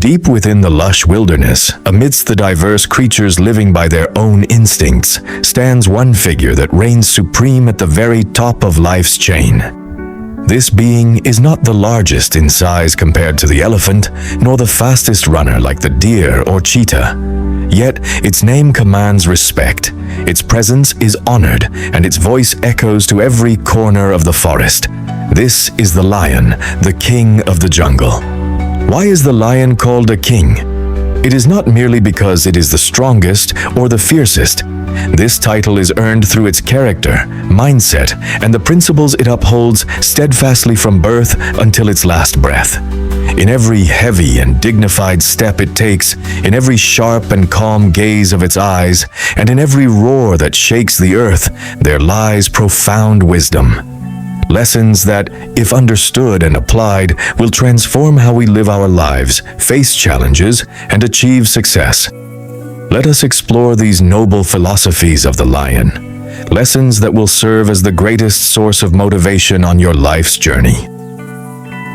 Deep within the lush wilderness, amidst the diverse creatures living by their own instincts, stands one figure that reigns supreme at the very top of life's chain. This being is not the largest in size compared to the elephant, nor the fastest runner like the deer or cheetah. Yet, its name commands respect, its presence is honored, and its voice echoes to every corner of the forest. This is the lion, the king of the jungle. Why is the lion called a king? It is not merely because it is the strongest or the fiercest. This title is earned through its character, mindset, and the principles it upholds steadfastly from birth until its last breath. In every heavy and dignified step it takes, in every sharp and calm gaze of its eyes, and in every roar that shakes the earth, there lies profound wisdom. Lessons that, if understood and applied, will transform how we live our lives, face challenges, and achieve success. Let us explore these noble philosophies of the lion, lessons that will serve as the greatest source of motivation on your life's journey.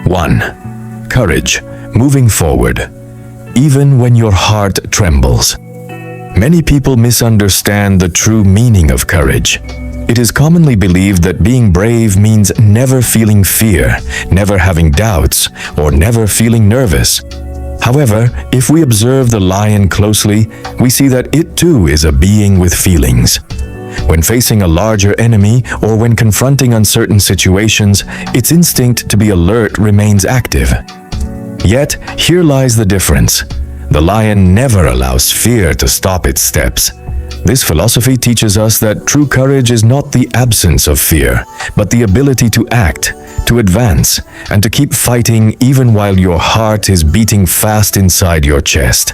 1. Courage, moving forward, even when your heart trembles. Many people misunderstand the true meaning of courage. It is commonly believed that being brave means never feeling fear, never having doubts, or never feeling nervous. However, if we observe the lion closely, we see that it too is a being with feelings. When facing a larger enemy or when confronting uncertain situations, its instinct to be alert remains active. Yet, here lies the difference. The lion never allows fear to stop its steps. This philosophy teaches us that true courage is not the absence of fear, but the ability to act, to advance, and to keep fighting even while your heart is beating fast inside your chest.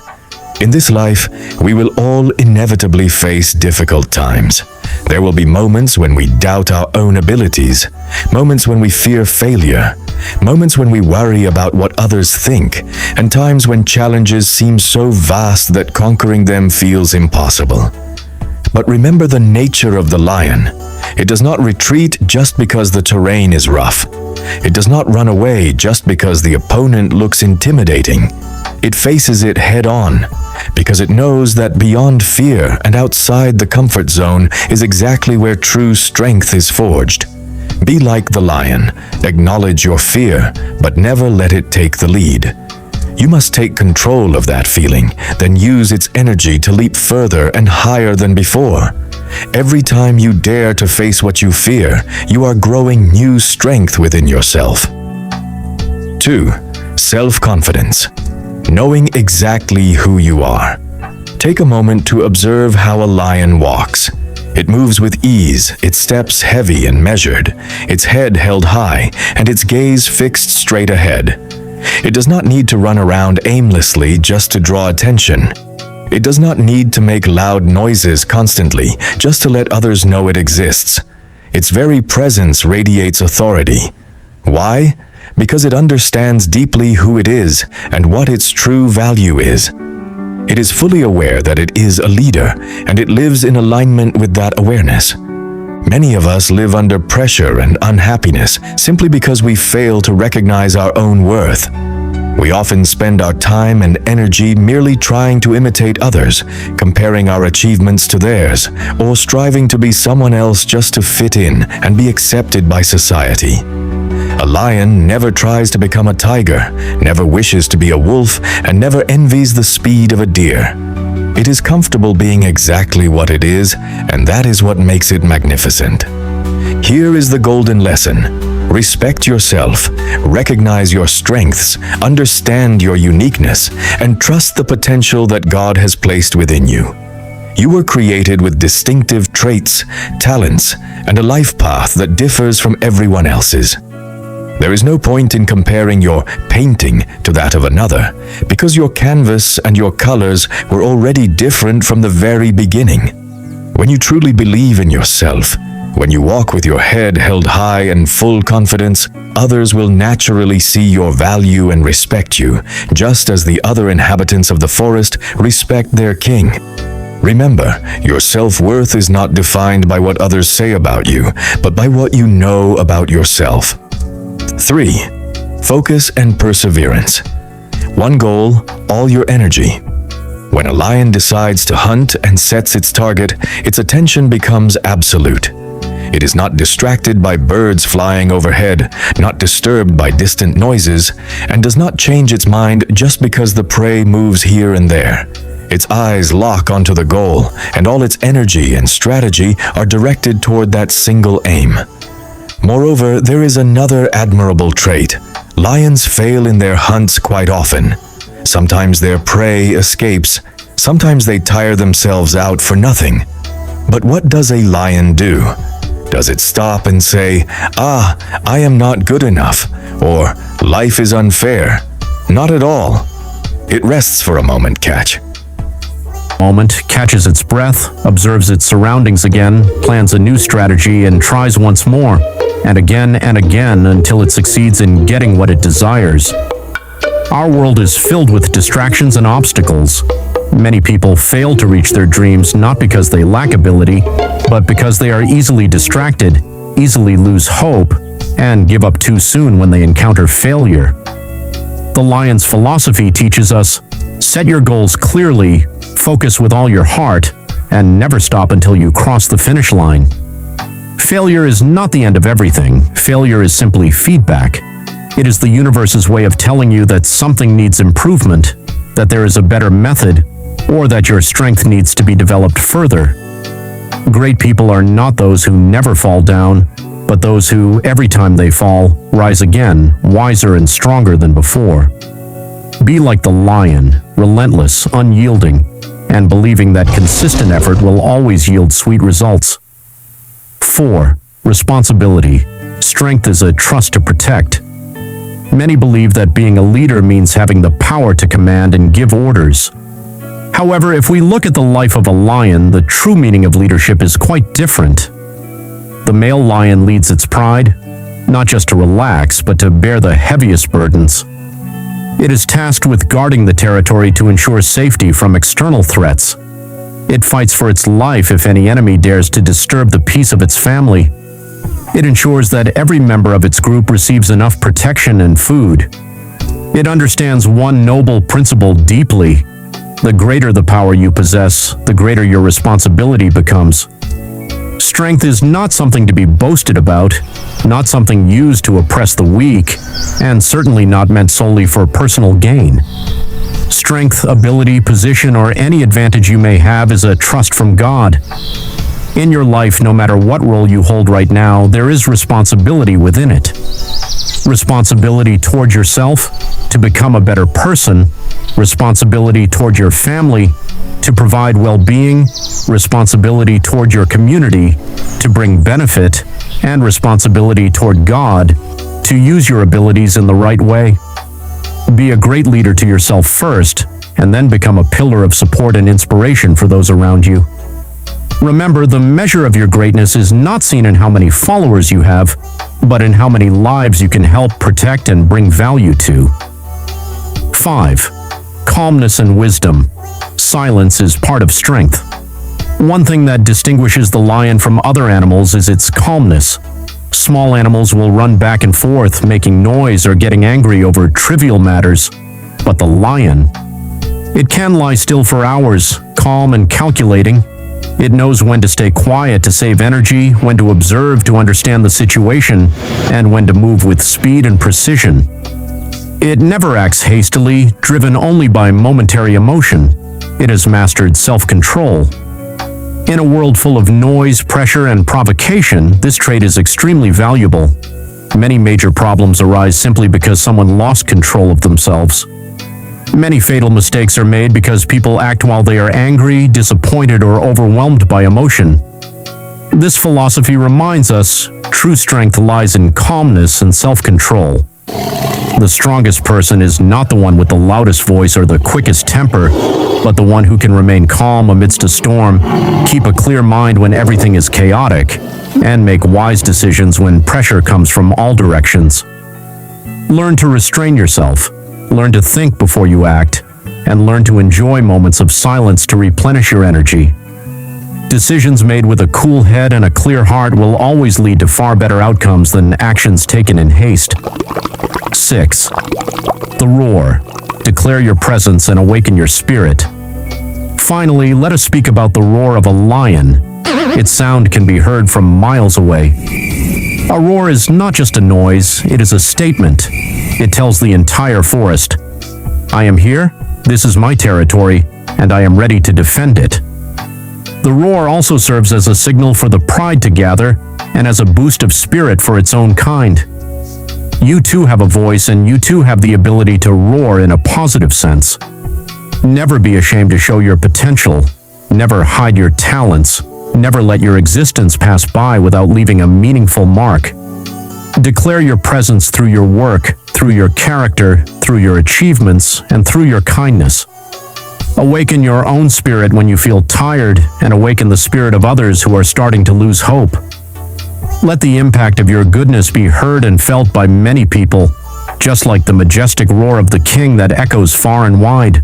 In this life, we will all inevitably face difficult times. There will be moments when we doubt our own abilities, moments when we fear failure, moments when we worry about what others think, and times when challenges seem so vast that conquering them feels impossible. But remember the nature of the lion. It does not retreat just because the terrain is rough. It does not run away just because the opponent looks intimidating. It faces it head-on, because it knows that beyond fear and outside the comfort zone is exactly where true strength is forged. Be like the lion, acknowledge your fear, but never let it take the lead. You must take control of that feeling, then use its energy to leap further and higher than before. Every time you dare to face what you fear, you are growing new strength within yourself. 2. Self-confidence. Knowing exactly who you are. Take a moment to observe how a lion walks. It moves with ease, its steps heavy and measured, its head held high, and its gaze fixed straight ahead. It does not need to run around aimlessly just to draw attention. It does not need to make loud noises constantly just to let others know it exists. Its very presence radiates authority. Why? Because it understands deeply who it is and what its true value is. It is fully aware that it is a leader, and it lives in alignment with that awareness. Many of us live under pressure and unhappiness simply because we fail to recognize our own worth. We often spend our time and energy merely trying to imitate others, comparing our achievements to theirs, or striving to be someone else just to fit in and be accepted by society. A lion never tries to become a tiger, never wishes to be a wolf, and never envies the speed of a deer. It is comfortable being exactly what it is, and that is what makes it magnificent. Here is the golden lesson. Respect yourself, recognize your strengths, understand your uniqueness, and trust the potential that God has placed within you. You were created with distinctive traits, talents, and a life path that differs from everyone else's. There is no point in comparing your painting to that of another, because your canvas and your colors were already different from the very beginning. When you truly believe in yourself, when you walk with your head held high and full confidence, others will naturally see your value and respect you, just as the other inhabitants of the forest respect their king. Remember, your self-worth is not defined by what others say about you, but by what you know about yourself. 3. Focus and perseverance. One goal, all your energy. When a lion decides to hunt and sets its target, its attention becomes absolute. It is not distracted by birds flying overhead, not disturbed by distant noises, and does not change its mind just because the prey moves here and there. Its eyes lock onto the goal, and all its energy and strategy are directed toward that single aim. Moreover, there is another admirable trait. Lions fail in their hunts quite often. Sometimes their prey escapes, sometimes they tire themselves out for nothing. But what does a lion do? Does it stop and say, I am not good enough, or life is unfair? Not at all. It rests for a moment, catches its breath, observes its surroundings again, plans a new strategy, and tries once more, and again until it succeeds in getting what it desires. Our world is filled with distractions and obstacles. Many people fail to reach their dreams not because they lack ability, but because they are easily distracted, easily lose hope, and give up too soon when they encounter failure. The lion's philosophy teaches us, set your goals clearly, focus with all your heart, and never stop until you cross the finish line. Failure is not the end of everything. Failure is simply feedback. It is the universe's way of telling you that something needs improvement, that there is a better method, or that your strength needs to be developed further. Great people are not those who never fall down, but those who, every time they fall, rise again, wiser and stronger than before. Be like the lion, relentless, unyielding, and believing that consistent effort will always yield sweet results. 4. Responsibility. Strength is a trust to protect. Many believe that being a leader means having the power to command and give orders. However, if we look at the life of a lion, the true meaning of leadership is quite different. The male lion leads its pride, not just to relax, but to bear the heaviest burdens. It is tasked with guarding the territory to ensure safety from external threats. It fights for its life if any enemy dares to disturb the peace of its family. It ensures that every member of its group receives enough protection and food. It understands one noble principle deeply. The greater the power you possess, the greater your responsibility becomes. Strength is not something to be boasted about, not something used to oppress the weak, and certainly not meant solely for personal gain. Strength, ability, position, or any advantage you may have is a trust from God. In your life, no matter what role you hold right now, there is responsibility within it. Responsibility toward yourself, to become a better person. Responsibility toward your family, to provide well-being. Responsibility toward your community, to bring benefit. And responsibility toward God, to use your abilities in the right way. Be a great leader to yourself first, and then become a pillar of support and inspiration for those around you. Remember, the measure of your greatness is not seen in how many followers you have, but in how many lives you can help, protect, and bring value to. 5. Calmness and wisdom. Silence is part of strength. One thing that distinguishes the lion from other animals is its calmness. Small animals will run back and forth, making noise or getting angry over trivial matters. But the lion, it can lie still for hours, calm and calculating. It knows when to stay quiet to save energy, when to observe to understand the situation, and when to move with speed and precision. It never acts hastily, driven only by momentary emotion. It has mastered self-control. In a world full of noise, pressure, and provocation, this trait is extremely valuable. Many major problems arise simply because someone lost control of themselves. Many fatal mistakes are made because people act while they are angry, disappointed, or overwhelmed by emotion. This philosophy reminds us, true strength lies in calmness and self-control. The strongest person is not the one with the loudest voice or the quickest temper, but the one who can remain calm amidst a storm, keep a clear mind when everything is chaotic, and make wise decisions when pressure comes from all directions. Learn to restrain yourself. Learn to think before you act, and learn to enjoy moments of silence to replenish your energy. Decisions made with a cool head and a clear heart will always lead to far better outcomes than actions taken in haste. 6. The roar. Declare your presence and awaken your spirit. Finally, let us speak about the roar of a lion. Its sound can be heard from miles away. A roar is not just a noise, it is a statement. It tells the entire forest, I am here, this is my territory, and I am ready to defend it. The roar also serves as a signal for the pride to gather and as a boost of spirit for its own kind. You too have a voice, and you too have the ability to roar in a positive sense. Never be ashamed to show your potential. Never hide your talents. Never let your existence pass by without leaving a meaningful mark. Declare your presence through your work, through your character, through your achievements, and through your kindness. Awaken your own spirit when you feel tired, and awaken the spirit of others who are starting to lose hope. Let the impact of your goodness be heard and felt by many people, just like the majestic roar of the king that echoes far and wide.